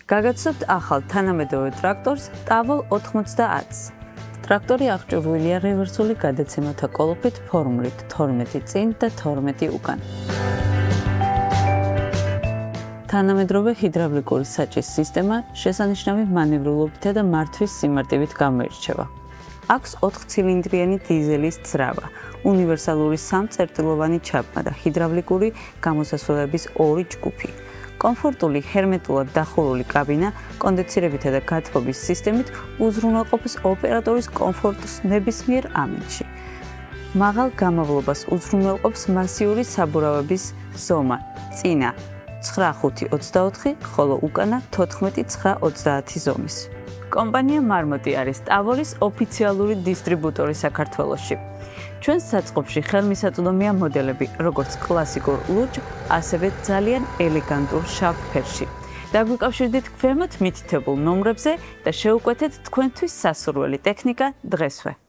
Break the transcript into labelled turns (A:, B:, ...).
A: გაგაცნობთ ახალ თანამედროვე ტრაქტორს ტავოლ 90-ს. ტრაქტორი აღჭურვილია რევერსული გადაცემათა კოლოფით ფორმულით 12 წინ და 12 უკან. თანამედროვე ჰიდრავლიკური საჭის სისტემა შესანიშნავი მანევრულობითა და მართვის სიმარტივით გამოირჩევა. აქვს 4-ცილინდრიანი დიზელის ძრავა, უნივერსალური 3-წერტილოვანი ჩაბმა და ჰიდრავლიკური გამოსასვლელების 2 ჯგუფი. კომფორტული ჰერმეტულად დახურული კაბინა კონდიცირებითა და გათბობის სისტემით უზრუნველყოფს ოპერატორის კომფორტს ნებისმიერ ამინდში. მაღალ გამავლობას უზრუნველყოფს მასიური საბურავების ზომა წინა 9.5-24, ხოლო უკანა 14.9-30 ზომის. კომპანია მარმოტი არის ტავოლის ოფიციალური დისტრიბუტორი საქართველოში. ჩვენს საწყობში ხელმისაწვდომია მოდელები, როგორც კლასიკურ ლურჯ, ასევე ძალიან ელეგანტურ შავ ფერში. დაგვიკავშირდით ქვემოთ მითითებულ ნომრებზე და შეუკვეთეთ თქვენთვის სასურველი ტექნიკა დღესვე.